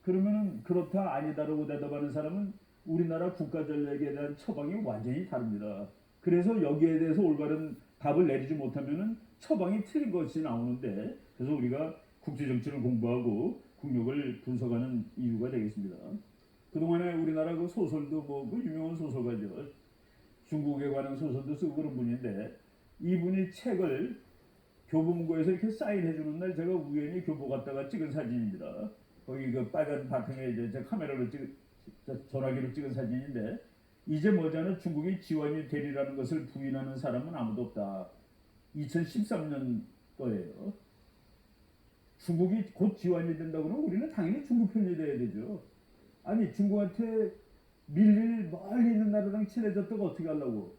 그러면은 그렇다 아니다라고 대답하는 사람은 우리나라 국가 전략에 대한 처방이 완전히 다릅니다. 그래서 여기에 대해서 올바른 답을 내리지 못하면은 처방이 틀린 것이 나오는데, 그래서 우리가 국제 정치를 공부하고 국력을 분석하는 이유가 되겠습니다. 그동안에 우리나라 그 소설도 뭐 그 유명한 소설가죠. 중국에 관한 소설도 쓰고 그런 분인데, 이분이 책을 교보문고에서 이렇게 사인해 주는 날 제가 우연히 교보 갔다가 찍은 사진입니다. 거기 그 빨간 바탕에 이제 제 카메라로 전화기로 찍은 사진인데, 이제 머지않아 중국이 지원이 되리라는 것을 부인하는 사람은 아무도 없다. 2013년 거예요. 중국이 곧 지원이 된다 그러면 우리는 당연히 중국 편이 돼야 되죠. 아니 중국한테 밀릴 멀리 있는 나라랑 친해졌다가 어떻게 하려고.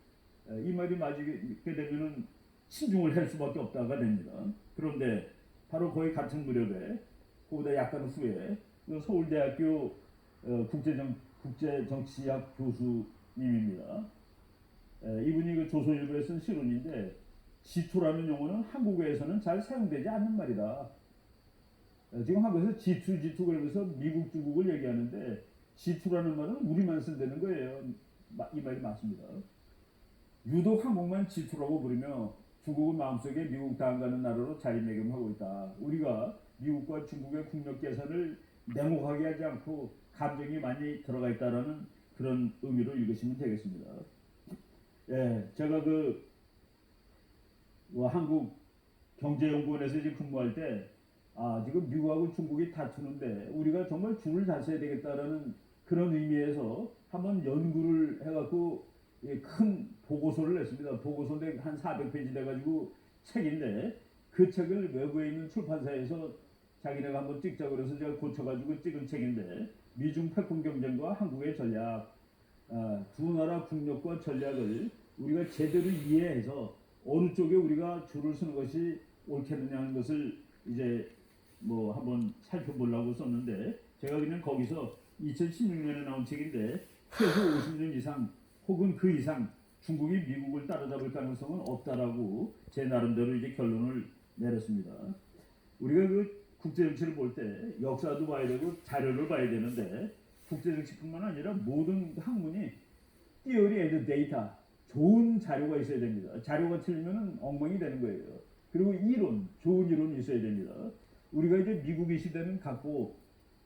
이 말이 맞게 되면은 신중을 할 수밖에 없다가 됩니다. 그런데 바로 거의 같은 무렵에, 그보다 약간 후에 서울대학교 국제정치학 교수님입니다. 이분이 그 조선일보에 쓴 실론인데, G2라는 용어는 한국어에서는 잘 사용되지 않는 말이다. 지금 한국에서 G2 그러면서 미국, 중국을 얘기하는데 G2라는 말은 우리만 쓴다는 거예요. 이 말이 맞습니다. 유독 한국만 G2라고 부르며 중국은 마음속에 미국 다음가는 나라로 자리매김하고 있다. 우리가 미국과 중국의 국력 개선을 냉혹하게 하지 않고 감정이 많이 들어가 있다라는 그런 의미로 읽으시면 되겠습니다. 예, 제가 한국경제연구원에서 이제 근무할 때, 지금 미국하고 중국이 다투는데 우리가 정말 줄을 다져야 되겠다라는 그런 의미에서 한번 연구를 해갖고 큰 보고서를 냈습니다. 보고서인데 한 400페이지 돼가지고 책인데, 그 책을 외부에 있는 출판사에서 자기네가 한번 찍자고 그래서 제가 고쳐가지고 찍은 책인데, 미중 패권 경쟁과 한국의 전략, 두 나라 국력과 전략을 우리가 제대로 이해해서 어느 쪽에 우리가 줄을 서는 것이 옳겠느냐 하는 것을 이제 뭐 한번 살펴보려고 썼는데, 제가 그냥 거기서 2016년에 나온 책인데, 최소 50년 이상 혹은 그 이상 중국이 미국을 따라잡을 가능성은 없다라고 제 나름대로 이제 결론을 내렸습니다. 우리가 그 국제정치를 볼 때 역사도 봐야 되고 자료를 봐야 되는데, 국제정치뿐만 아니라 모든 학문이 theory and data, 좋은 자료가 있어야 됩니다. 자료가 틀리면 엉망이 되는 거예요. 그리고 이론, 좋은 이론이 있어야 됩니다. 우리가 이제 미국의 시대는 같고,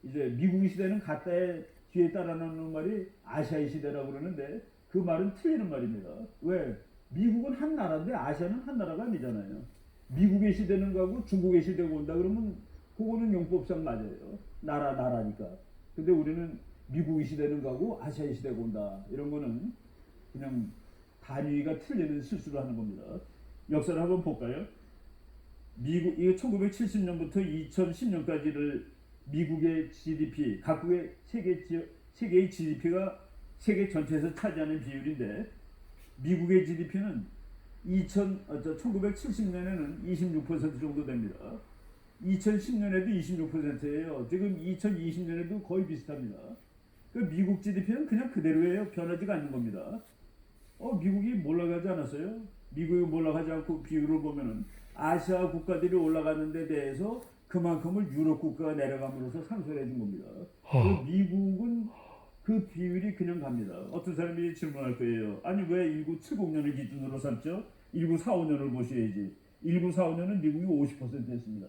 이제 미국의 시대는 같다에 뒤에 따라 나오는 말이 아시아의 시대라고 그러는데, 그 말은 틀리는 말입니다. 왜? 미국은 한 나라인데 아시아는 한 나라가 아니잖아요. 미국의 시대는 가고 중국의 시대가 온다 그러면 그거는 용법상 맞아요. 나라니까. 근데 우리는 미국의 시대는 가고 아시아의 시대가 온다, 이런 거는 그냥 단위가 틀리는 실수를 하는 겁니다. 역사를 한번 볼까요? 미국, 이거 1970년부터 2010년까지를 미국의 GDP, 각국의 세계의 GDP가 세계 전체에서 차지하는 비율인데, 미국의 GDP는 1970년에는 26% 정도 됩니다. 2010년에도 26%예요. 지금 2020년에도 거의 비슷합니다. 그 미국 GDP는 그냥 그대로예요. 변하지가 않는 겁니다. 미국이 올라가지 않았어요? 미국이 올라가지 않고 비율을 보면은 아시아 국가들이 올라가는 데 대해서 그만큼을 유럽 국가가 내려감으로써 상쇄해 준 겁니다. 미국은 그 비율이 그냥 갑니다. 어떤 사람이 질문할 거예요. 아니 왜 1970년을 기준으로 삼죠? 1945년을 보셔야지. 1945년은 미국이 50%였습니다.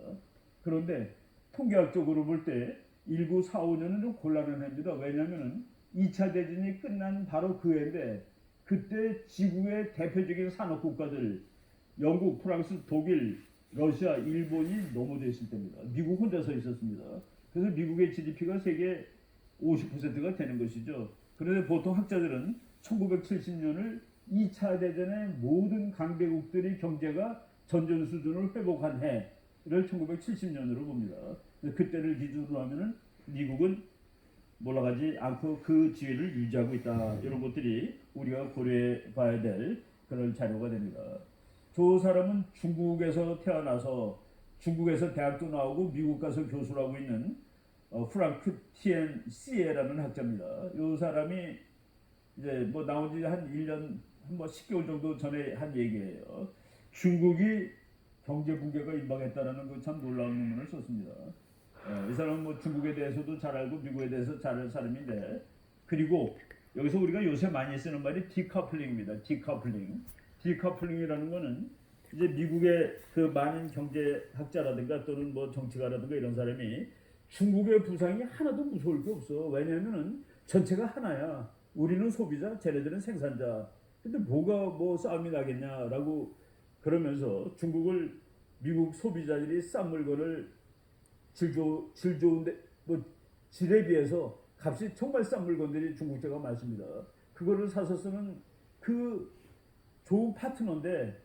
그런데 통계학적으로 볼 때 1945년은 좀 곤란한 해입니다. 왜냐하면 2차 대전이 끝난 바로 그 해인데, 그때 지구의 대표적인 산업국가들 영국, 프랑스, 독일, 러시아, 일본이 넘어져 있을 때입니다. 미국 혼자 서 있었습니다. 그래서 미국의 GDP가 세계 50%가 되는 것이죠. 그런데 보통 학자들은 1970년을 2차 대전의 모든 강대국들의 경제가 전전 수준을 회복한 해를 1970년으로 봅니다. 그때를 기준으로 하면은 미국은 올라가지 않고 그 지위를 유지하고 있다. 이런 것들이 우리가 고려해 봐야 될 그런 자료가 됩니다. 저 사람은 중국에서 태어나서 중국에서 대학도 나오고 미국 가서 교수를 하고 있는 프랑크 티엔 시에라는 학자입니다. 이 사람이 이제 뭐 나온 지 한 1년, 뭐 10개월 정도 전에 한 얘기예요. 중국이 경제 붕괴가 임박했다라는 그 참 놀라운 논문을 썼습니다. 이 사람은 뭐 중국에 대해서도 잘 알고 미국에 대해서 잘 아는 사람인데, 그리고 여기서 우리가 요새 많이 쓰는 말이 디커플링입니다. 디커플링. 디커플링이라는 거는 이제 미국의 그 많은 경제학자라든가 또는 뭐 정치가라든가 이런 사람이 중국의 부상이 하나도 무서울 게 없어. 왜냐하면은 전체가 하나야. 우리는 소비자, 쟤네들은 생산자. 근데 뭐가 뭐 싸움이 나겠냐라고 그러면서 중국을 미국 소비자들이 싼 물건을 질 좋은데 뭐 질에 비해서 값이 정말 싼 물건들이 중국제가 많습니다. 그거를 사서 쓰는 그 좋은 파트너인데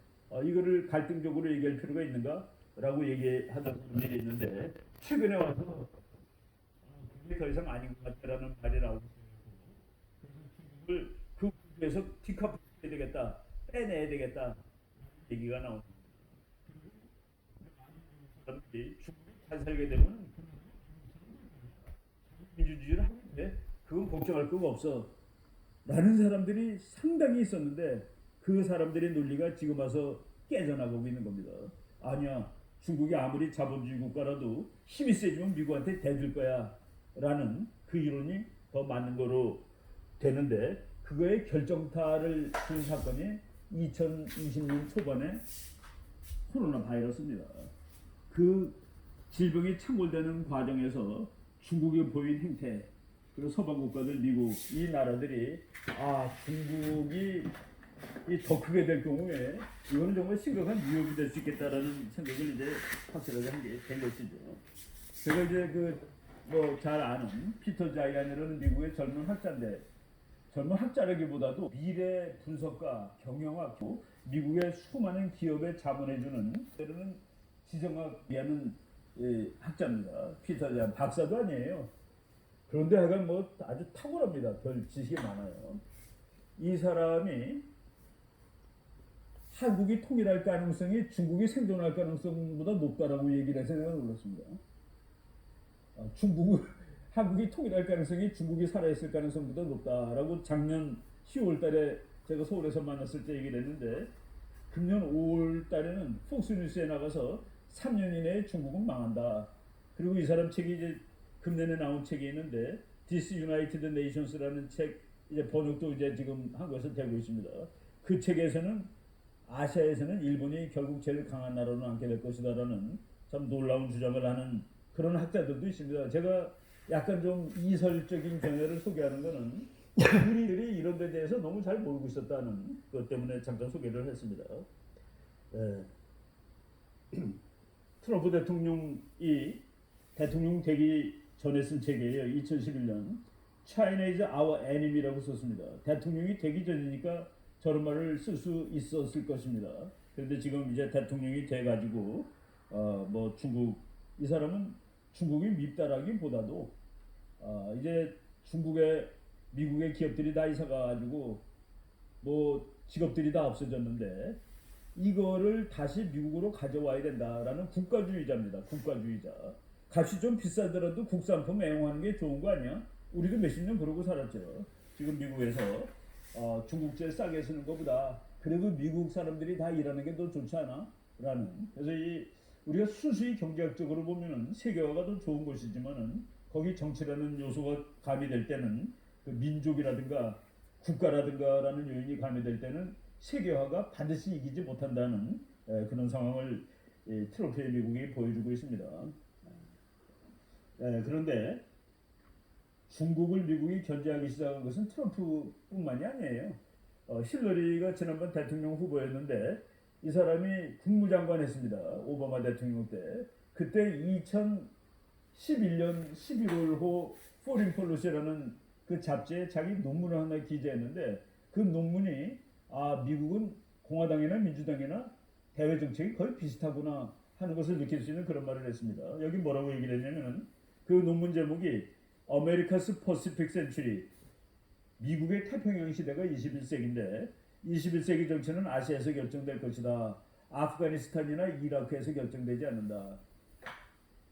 이거를 갈등적으로 얘기할 필요가 있는가라고 얘기하던 분들이 있는데 최근에 와서 그게 더 이상 아닌 것 같다라는 말이 나오고 그걸 그 구조에서 디커플해야 되겠다, 빼내야 되겠다 얘기가 나오는 사람들이 중국이 잘 살게 되면 민주주의를 하는데 그건 걱정할 거가 없어. 라는 사람들이 상당히 있었는데 그 사람들의 논리가 지금 와서 깨져나가고 있는 겁니다. 아니야. 중국이 아무리 자본주의 국가라도 힘이 세지면 미국한테 대들 거야. 라는 그 이론이 더 맞는 거로 되는데 그거의 결정타를 준 사건이 2020년 초반에 코로나 바이러스입니다. 그 질병이 창궐되는 과정에서 중국이 보인 행태, 그리고 서방 국가들, 미국 이 나라들이 중국이 더 크게 될 경우에 이거는 정말 심각한 위협이 될 수 있겠다라는 생각을 이제 확실하게 한 게 된 것이죠. 제가 이제 그 뭐 잘 아는 피터 자이안이라는 미국의 젊은 학자인데 젊은 학자라기보다도 미래 분석가, 경영학, 미국의 수많은 기업에 자문해주는 때로는 지정학이라는 학자입니다. 피터 자이안 박사도 아니에요. 그런데 하여간 뭐 아주 탁월합니다. 별 지식이 많아요. 이 사람이 한국이 통일할 가능성이 중국이 생존할 가능성보다 높다라고 얘기를 해서 내가 놀랐습니다. 한국이 통일할 가능성이 중국이 살아있을 가능성보다 높다라고 작년 10월 달에 제가 서울에서 만났을 때 얘기를 했는데 금년 5월 달에는 폭스뉴스에 나가서 3년 이내에 중국은 망한다. 그리고 이 사람 책이 이제 금년에 나온 책이 있는데 Disunited Nations라는 책 이제 번역도 이제 지금 한국에서 되고 있습니다. 그 책에서는 아시아에서는 일본이 결국 제일 강한 나라로 남게 될 것이다라는 참 놀라운 주장을 하는 그런 학자들도 있습니다. 제가 약간 좀 이설적인 견해를 소개하는 것은 우리들이 이런 데 대해서 너무 잘 모르고 있었다는 것 때문에 잠깐 소개를 했습니다. 트럼프 대통령이 대통령 되기 전에 쓴 책이에요. 2011년 China is our enemy라고 썼습니다. 대통령이 되기 전이니까 저런 말을 쓸 수 있었을 것입니다. 그런데 지금 이제 대통령이 돼가지고 뭐 중국 이 사람은 중국이 밉다라기보다도 이제 중국의 미국의 기업들이 다 이사가가지고 뭐 직업들이 다 없어졌는데 이거를 다시 미국으로 가져와야 된다라는 국가주의자입니다. 국가주의자. 값이 좀 비싸더라도 국산품 애용하는 게 좋은 거 아니야? 우리도 몇십 년 그러고 살았죠. 지금 미국에서 중국제 싸게 쓰는 것보다 그래도 미국 사람들이 다 일하는 게 더 좋지 않아? 라는. 그래서 우리가 수수히 경제학적으로 보면은 세계화가 더 좋은 것이지만은 거기 정치라는 요소가 가미될 때는 그 민족이라든가 국가라든가라는 요인이 가미될 때는 세계화가 반드시 이기지 못한다는 그런 상황을 트럼프의 미국이 보여주고 있습니다. 그런데 중국을 미국이 견제하기 시작한 것은 트럼프뿐만이 아니에요. 힐러리가 지난번 대통령 후보였는데 이 사람이 국무장관 했습니다. 오바마 대통령 때. 그때 2011년 11월호 포린 폴리시라는 그 잡지에 자기 논문을 하나 기재했는데 그 논문이 미국은 공화당이나 민주당이나 대외 정책이 거의 비슷하구나 하는 것을 느낄 수 있는 그런 말을 했습니다. 여기 뭐라고 얘기를 했냐면 그 논문 제목이 America's Pacific Century, 미국의 태평양 시대가 21세기인데 21세기 정치는 아시아에서 결정될 것이다. 아프가니스탄이나 이라크에서 결정되지 않는다.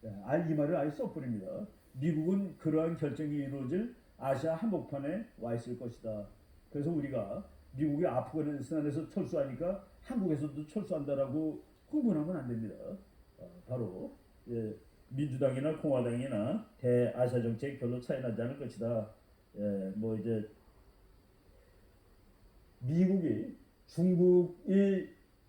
이 말을 아예 써버립니다. 미국은 그러한 결정이 이루어질 아시아 한복판에 와 있을 것이다. 그래서 우리가 미국이 아프가니스탄에서 철수하니까 한국에서도 철수한다라고 흥분하면 안 됩니다. 바로 민주당이나 공화당이나 대아시아 정책 별로 차이 나지 않을 것이다. 뭐 이제 미국이 중국이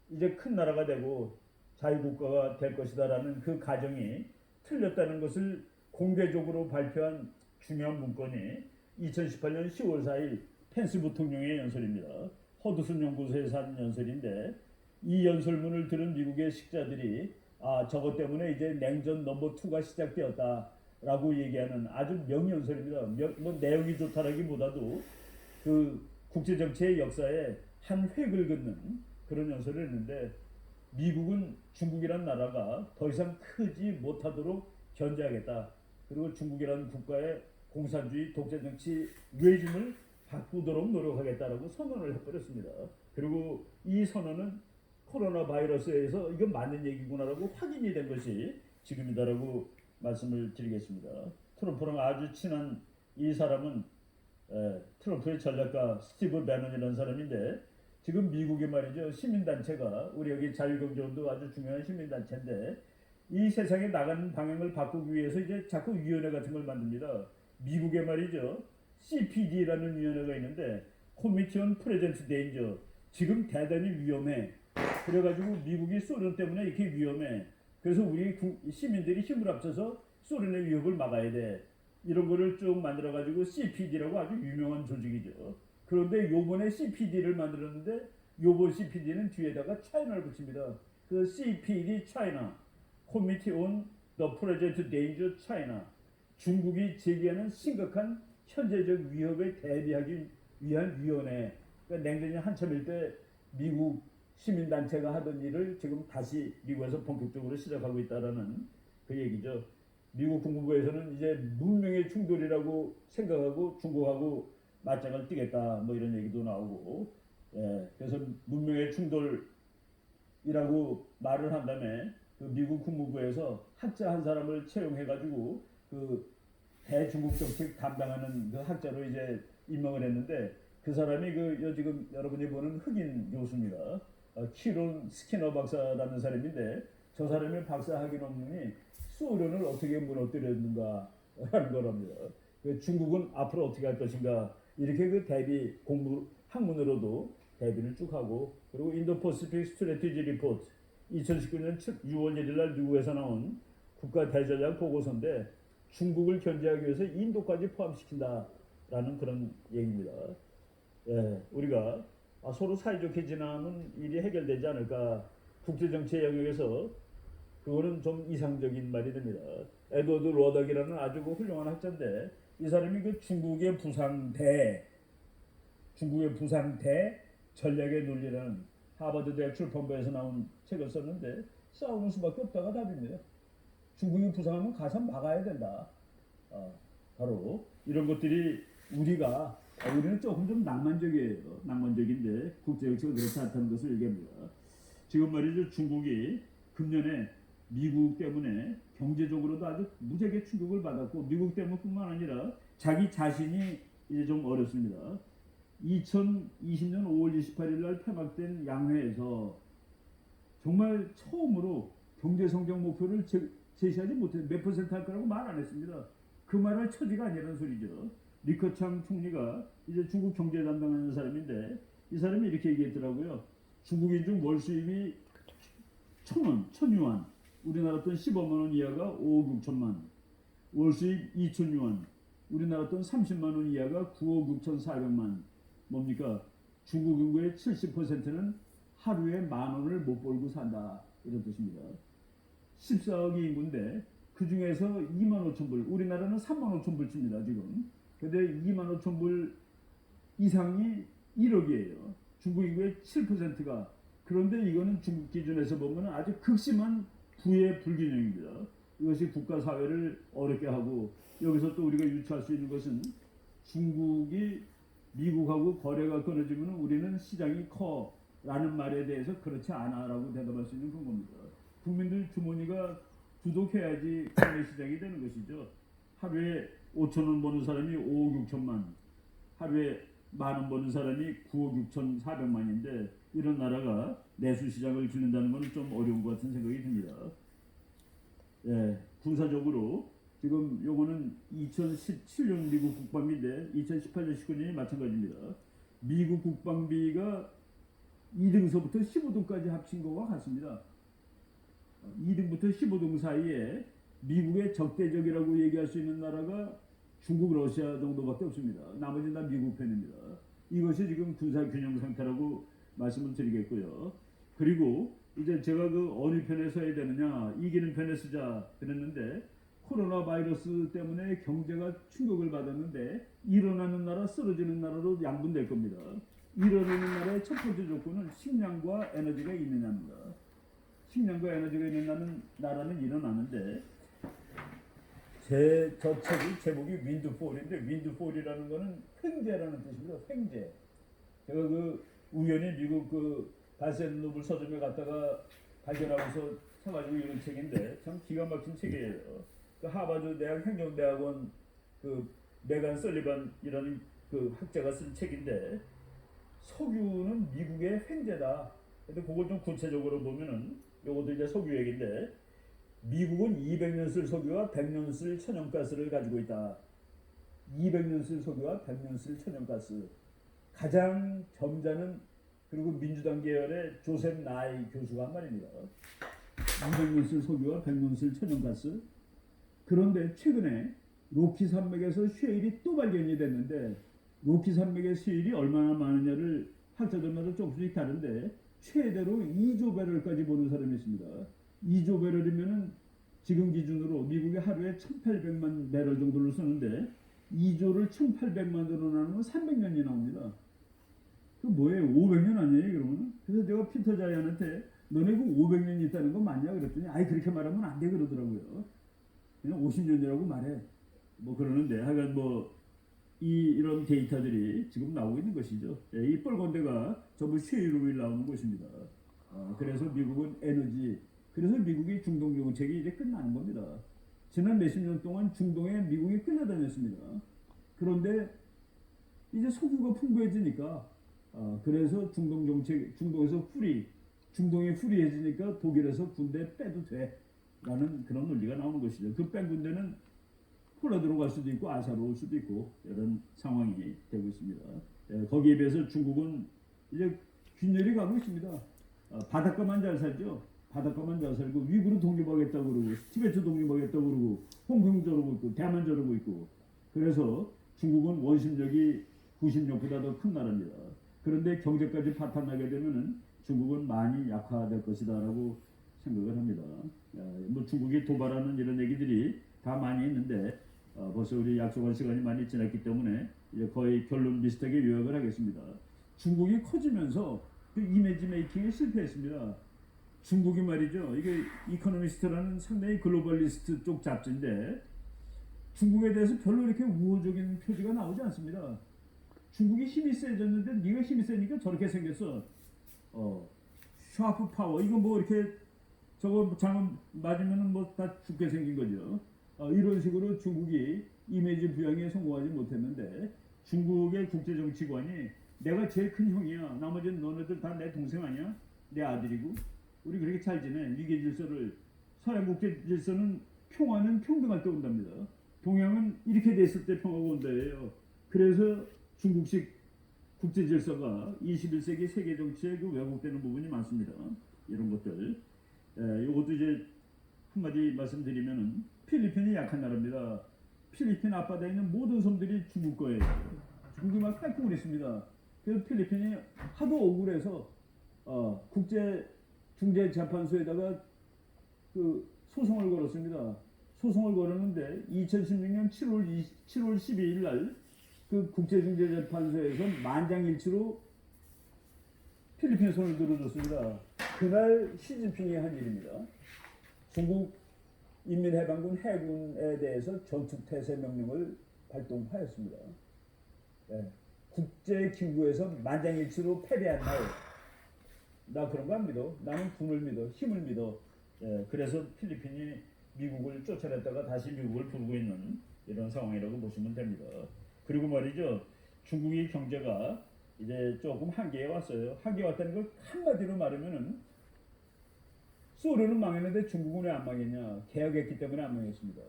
이제 큰 나라가 되고 자유국가가 될 것이다라는 그 가정이 틀렸다는 것을 공개적으로 발표한 중요한 문건이 2018년 10월 4일 펜스 부통령의 연설입니다. 허드슨 연구소에서 한 연설인데 이 연설문을 들은 미국의 식자들이 저것 때문에 이제 냉전 넘버 2가 시작되었다라고 얘기하는 아주 명연설입니다. 뭐 내용이 좋다라기보다도 그 국제정치의 역사에 한 획을 긋는 그런 연설을 했는데 미국은 중국이란 나라가 더 이상 크지 못하도록 견제하겠다. 그리고 중국이라는 국가의 공산주의 독재정치 레짐을 바꾸도록 노력하겠다라고 선언을 해버렸습니다. 그리고 이 선언은 코로나 바이러스에서 이건 맞는 얘기구나라고 확인이 된 것이 지금이다라고 말씀을 드리겠습니다. 트럼프랑 아주 친한 이 사람은 트럼프의 전략가 스티브 배넌이라는 사람인데 지금 미국이 말이죠 시민단체가 우리 여기 자유경제원도 아주 중요한 시민단체인데 이 세상에 나가는 방향을 바꾸기 위해서 이제 자꾸 위원회 같은 걸 만듭니다. 미국에 말이죠 CPD라는 위원회가 있는데 Committee on Present Danger 지금 대단히 위험해. 그래가지고 미국이 소련 때문에 이렇게 위험해. 그래서 우리 시민들이 힘을 합쳐서 소련의 위협을 막아야 돼. 이런 거를 쭉 만들어가지고 CPD라고 아주 유명한 조직이죠. 그런데 요번에 CPD를 만들었는데 요번 CPD는 뒤에다가 차이나를 붙입니다. 그 CPD 차이나 Committee on the Present Danger China 중국이 제기하는 심각한 현재적 위협에 대비하기 위한 위원회. 그러니까 냉전이 한참일 때 미국 시민단체가 하던 일을 지금 다시 미국에서 본격적으로 시작하고 있다라는 그 얘기죠. 미국 국무부에서는 이제 문명의 충돌이라고 생각하고 중국하고 맞짱을 뜨겠다 뭐 이런 얘기도 나오고 그래서 문명의 충돌이라고 말을 한 다음에 그 미국 국무부에서 학자 한 사람을 채용해가지고 그 대중국 정책 담당하는 그 학자로 이제 임명을 했는데 그 사람이 그 지금 여러분이 보는 흑인 교수입니다. 키론 스키너 박사라는 사람인데 저 사람의 박사 학위 논문이 소련을 어떻게 무너뜨렸는가라는 거랍니다. 그 중국은 앞으로 어떻게 할 것인가 이렇게 그 대비 공부 학문으로도 대비를 쭉 하고 그리고 인도 퍼시픽 스트래티지 리포트 2019년 6월 1일 날 미국에서 나온 국가 대전략 보고서인데 중국을 견제하기 위해서 인도까지 포함시킨다라는 그런 얘기입니다. 우리가 서로 사이좋게 지나면 일이 해결되지 않을까. 국제정치의 영역에서 그거는 좀 이상적인 말이 됩니다. 에드워드 로덕이라는 아주 훌륭한 학자인데 이 사람이 그 중국의 부상대 전략의 논리라는 하버드 대학 출판부에서 나온 책을 썼는데 싸우는 수밖에 없다가 답입니다. 중국이 부상하면 가서 막아야 된다. 바로 이런 것들이 우리는 조금 좀 낭만적이에요. 낭만적인데 국제정치가 그렇지 않다는 것을 얘기합니다. 지금 말이죠. 중국이 금년에 미국 때문에 경제적으로도 아주 무지하게 충격을 받았고 미국 때문뿐만 아니라 자기 자신이 이제 좀 어렵습니다. 2020년 5월 28일 날 폐막된 양회에서 정말 처음으로 경제 성장 목표를 제시하지 못해서 몇 퍼센트 할 거라고 말 안 했습니다. 그 말할 처지가 아니라는 소리죠. 리커창 총리가 이제 중국 경제 담당하는 사람인데 이 사람이 이렇게 얘기했더라고요. 중국인 중 월 수입이 1,000유안, 우리나라 돈 15만 원 이하가 5억 6천만, 월 수입 2,000유안, 우리나라 돈 30만 원 이하가 9억 6천4백만. 뭡니까? 중국 인구의 70%는 하루에 10,000원을 못 벌고 산다 이런 뜻입니다. 14억이 인구인데 그 중에서 25,000불, 우리나라는 35,000불 칩니다 지금. 근데 25,000불 이상이 1억이에요. 중국 인구의 7%가. 그런데 이거는 중국 기준에서 보면 아주 극심한 부의 불균형입니다. 이것이 국가 사회를 어렵게 하고 여기서 또 우리가 유추할 수 있는 것은 중국이 미국하고 거래가 끊어지면 우리는 시장이 커라는 말에 대해서 그렇지 않아라고 대답할 수 있는 그런 겁니다. 국민들 주머니가 두둑해야지 국내 시장이 되는 것이죠. 하루에 5,000원 버는 사람이 5억 6천만, 하루에 10,000원 버는 사람이 9억 6천4백만인데 이런 나라가 내수 시장을 기른다는 것은 좀 어려운 것 같은 생각이 듭니다. 군사적으로 지금 요거는 2017년 미국 국방비인데 2018년 19년이 마찬가지입니다. 미국 국방비가 2등서부터 15등까지 합친 것과 같습니다. 2등부터 15등 사이에 미국의 적대적이라고 얘기할 수 있는 나라가 중국, 러시아 정도밖에 없습니다. 나머지는 다 미국 편입니다. 이것이 지금 군사 균형 상태라고 말씀을 드리겠고요. 그리고 이제 제가 그 어느 편에 서야 되느냐, 이기는 편에 쓰자 그랬는데 코로나 바이러스 때문에 경제가 충격을 받았는데 일어나는 나라, 쓰러지는 나라로 양분될 겁니다. 일어나는 나라의 첫 번째 조건은 식량과 에너지가 있느냐입니다. 식량과 에너지가 있는 나라는 일어나는데 저 책이 제목이 윈드폴인데 윈드폴이라는 거는 횡재라는 뜻입니다. 횡재. 제가 그 우연히 미국 그 바센노블 서점에 갔다가 발견하고서 사가지고 읽은 책인데 참 기가 막힌 책이에요. 그 하버드 대학 행정대학원 그 메간 설리반이라는 그 학자가 쓴 책인데 석유는 미국의 횡재다. 근데 그걸 좀 구체적으로 보면은 요것도 이제 석유 얘기인데 미국은 200년 쓸 석유와 100년 쓸 천연가스를 가지고 있다. 200년 쓸 석유와 100년 쓸 천연가스. 가장 점잖은 그리고 민주당 계열의 조셉 나이 교수가 한 말입니다. 200년 쓸 석유와 100년 쓸 천연가스. 그런데 최근에 로키 산맥에서 쉐일이 또 발견이 됐는데 로키 산맥의 쉐일이 얼마나 많으냐를 학자들마다 조금씩 다른데 최대로 2조 배럴까지 보는 사람이 있습니다. 2조 배럴이면은 지금 기준으로 미국이 하루에 1,800만 배럴 정도를 쓰는데 2조를 1,800만으로 나누면 300년이 나옵니다. 그 뭐예요? 500년 아니에요, 그러면? 그래서 내가 피터 자이언한테 너네 그 500년 있다는 거 맞냐 그랬더니 아이 그렇게 말하면 안 돼 그러더라고요. 그냥 50년이라고 말해. 뭐 그러는데 하여간 뭐 이런 데이터들이 지금 나오고 있는 것이죠. 이 빨간 데가 전부 쉐일 오일 나오는 곳입니다. 그래서 미국은 에너지, 그래서 미국의 중동 정책이 이제 끝나는 겁니다. 지난 몇십 년 동안 중동에 미국이 끌려다녔습니다. 그런데 이제 석유가 풍부해지니까 그래서 중동 정책, 중동에서 중동이 후리해지니까 독일에서 군대 빼도 돼라는 그런 논리가 나오는 것이죠. 그 뺀 군대는 폴란드로 갈 수도 있고 아사로 올 수도 있고 이런 상황이 되고 있습니다. 거기에 비해서 중국은 이제 균열이 가고 있습니다. 바닷가만 잘 살죠. 바닷가만 잘 살고 위구르 독립하겠다고 그러고 티베트 독립하겠다고 그러고 홍콩 저러고 있고 대만 저러고 있고 그래서 중국은 원심력이 구심력보다 더 큰 나라입니다. 그런데 경제까지 파탄나게 되면은 중국은 많이 약화될 것이다라고 생각을 합니다. 뭐 중국이 도발하는 이런 얘기들이 다 많이 있는데 벌써 우리 약속한 시간이 많이 지났기 때문에 이제 거의 결론 비슷하게 요약을 하겠습니다. 중국이 커지면서 그 이미지 메이킹에 실패했습니다. 중국이 말이죠. 이게 이코노미스트라는 상당히 글로벌리스트 쪽 잡지인데 중국에 대해서 별로 이렇게 우호적인 표지가 나오지 않습니다. 중국이 힘이 세졌는데 네가 힘이 세니까 저렇게 생겼어. 샤프 파워 이거 뭐 이렇게 저거 장은 맞으면은 뭐 다 죽게 생긴 거죠. 이런 식으로 중국이 이미지 부양에 성공하지 못했는데 중국의 국제정치관이 내가 제일 큰 형이야. 나머지는 너네들 다 내 동생 아니야? 내 아들이고 우리 그렇게 잘 지내. 위계 질서를 서양 국제 질서는 평화는 평등할 때 온답니다. 동양은 이렇게 됐을 때 평화가 온다예요. 그래서 중국식 국제 질서가 21세기 세계 정치에 그 왜곡되는 부분이 많습니다. 이런 것들. 이것도 이제 한마디 말씀드리면은 필리핀이 약한 나라입니다. 필리핀 앞바다에 있는 모든 섬들이 중국 거예요. 중국이 막 뺏고 그랬습니다. 그래서 필리핀이 하도 억울해서 국제 중재 재판소에다가 그 소송을 걸었습니다. 소송을 걸었는데 2016년 7월 12일 날 그 국제중재재판소에서 만장일치로 필리핀 손을 들어줬습니다. 그날 시진핑이 한 일입니다. 중국 인민해방군 해군에 대해서 전투태세 명령을 발동하였습니다. 국제기구에서 만장일치로 패배한 날, 나 그런 거 안 믿어. 나는 군을 믿어, 힘을 믿어. 그래서 필리핀이 미국을 쫓아냈다가 다시 미국을 부르고 있는 이런 상황이라고 보시면 됩니다. 그리고 말이죠, 중국의 경제가 이제 조금 한계에 왔어요. 한계에 왔다는 걸 한마디로 말하면은 소련은 망했는데 중국은 왜 안 망했냐? 개혁했기 때문에 안 망했습니다.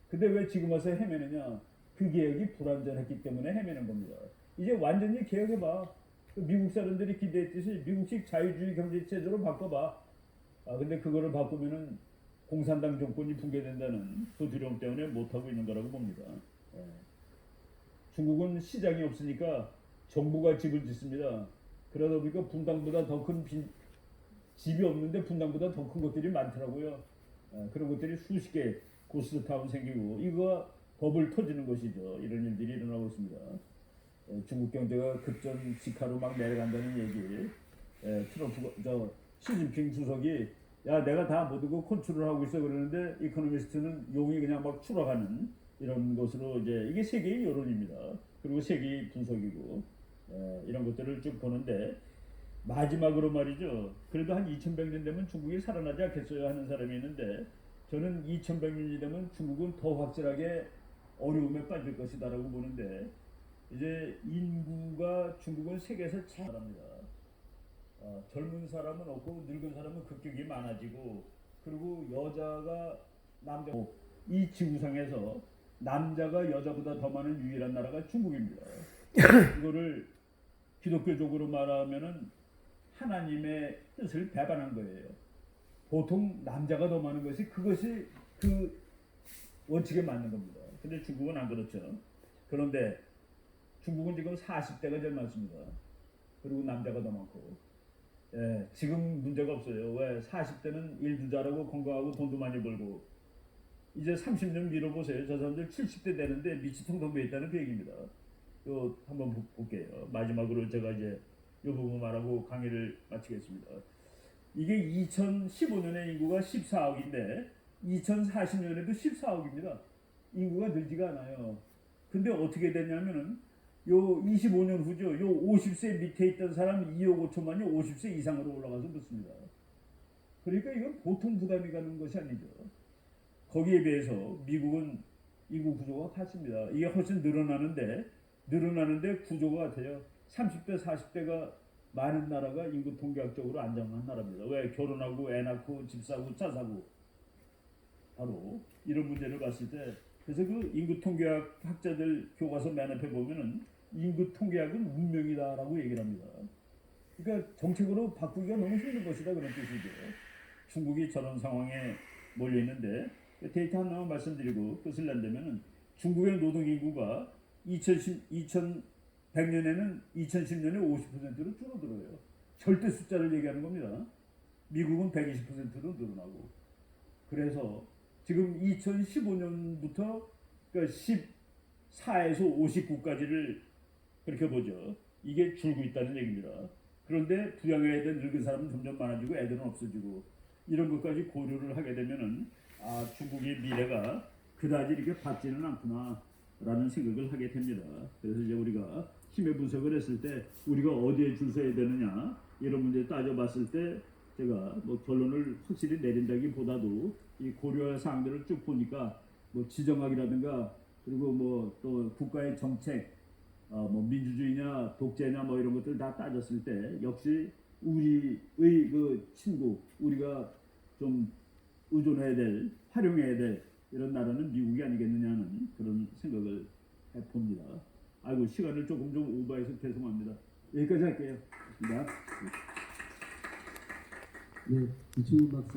근데 왜 지금 와서 헤매느냐? 그 개혁이 불완전했기 때문에 헤매는 겁니다. 이제 완전히 개혁해봐. 미국 사람들이 기대했듯이 미국식 자유주의 경제체제로 바꿔봐. 근데 그거를 바꾸면은 공산당 정권이 붕괴된다는 그 두려움 때문에 못하고 있는 거라고 봅니다. 예. 중국은 시장이 없으니까 정부가 집을 짓습니다. 그러다 보니까 분당보다 더 큰 집이 없는데 분당보다 더 큰 것들이 많더라고요. 그런 것들이 수십 개 고스트타운 생기고 이거 버블 터지는 것이죠. 이런 일들이 일어나고 있습니다. 중국 경제가 급전 직하로 막 내려간다는 얘기. 트럼프 시진핑 주석이 야 내가 다 모두 컨트롤하고 있어 그러는데 이코노미스트는 용이 그냥 막 추락하는 이런 것으로 이제 이게 세계의 여론입니다. 그리고 세계의 분석이고 이런 것들을 쭉 보는데 마지막으로 말이죠. 그래도 한 2100년 되면 중국이 살아나지 않겠어요 하는 사람이 있는데 저는 2100년이 되면 중국은 더 확실하게 어려움에 빠질 것이다라고 보는데 이제 인구가 중국은 세계에서 제일 많습니다. 젊은 사람은 없고 늙은 사람은 급격히 많아지고 그리고 여자가 남자 이 지구상에서 남자가 여자보다 더 많은 유일한 나라가 중국입니다. 이거를 기독교적으로 말하면은 하나님의 뜻을 배반한 거예요. 보통 남자가 더 많은 것이 그것이 그 원칙에 맞는 겁니다. 근데 중국은 안 그렇죠. 그런데 중국은 지금 40대가 제일 많습니다. 그리고 남자가 더 많고 지금 문제가 없어요. 왜 40대는 일도 잘하고 건강하고 돈도 많이 벌고 이제 30년 미뤄보세요. 저 사람들 70대 되는데 미치통통배 있다는 그 얘기입니다. 또 한번 볼게요. 마지막으로 제가 이제 이 부분 말하고 강의를 마치겠습니다. 이게 2015년에 인구가 14억인데 2040년에도 14억입니다. 인구가 늘지가 않아요. 근데 어떻게 되냐면은 요 25년 후죠. 요 50세 밑에 있던 사람 2억 5천만이 50세 이상으로 올라가서 붙습니다. 그러니까 이건 보통 부담이 가는 것이 아니죠. 거기에 비해서 미국은 인구 구조가 같습니다. 이게 훨씬 늘어나는데 구조가 같아요. 30대 40대가 많은 나라가 인구 통계학적으로 안정한 나라입니다. 왜? 결혼하고 애 낳고 집 사고 차 사고 바로 이런 문제를 봤을 때 그래서 그 인구 통계학 학자들 교과서 맨 앞에 보면은 인구 통계학은 운명이다라고 얘기를 합니다. 그러니까 정책으로 바꾸기가 너무 힘든 것이다 그런 뜻이죠. 중국이 저런 상황에 몰려 있는데 데이터 하나만 말씀드리고 끝을 낸다면은 중국의 노동 인구가 2100년에는 2010년에 50%로 줄어들어요. 절대 숫자를 얘기하는 겁니다. 미국은 120%로 늘어나고 그래서 지금 2015년부터 그러니까 14에서 59까지를 그렇게 보죠. 이게 줄고 있다는 얘기입니다. 그런데 부양해야 될 늙은 사람은 점점 많아지고 애들은 없어지고 이런 것까지 고려를 하게 되면은 중국의 미래가 그다지 이렇게 밝지는 않구나라는 생각을 하게 됩니다. 그래서 이제 우리가 힘의 분석을 했을 때 우리가 어디에 줄 서야 되느냐 이런 문제 따져봤을 때 제가 뭐 결론을 확실히 내린다기보다도 이 고려할 사항들을 쭉 보니까 뭐 지정학이라든가 그리고 뭐 또 국가의 정책 뭐 민주주의냐 독재냐 뭐 이런 것들 다 따졌을 때 역시 우리의 그 친구 우리가 좀 의존해야 될 활용해야 될 이런 나라는 미국이 아니겠느냐는 그런 생각을 해봅니다. 아이고 시간을 조금 좀 오버해서 죄송합니다. 여기까지 할게요. 네, 이충훈 박사.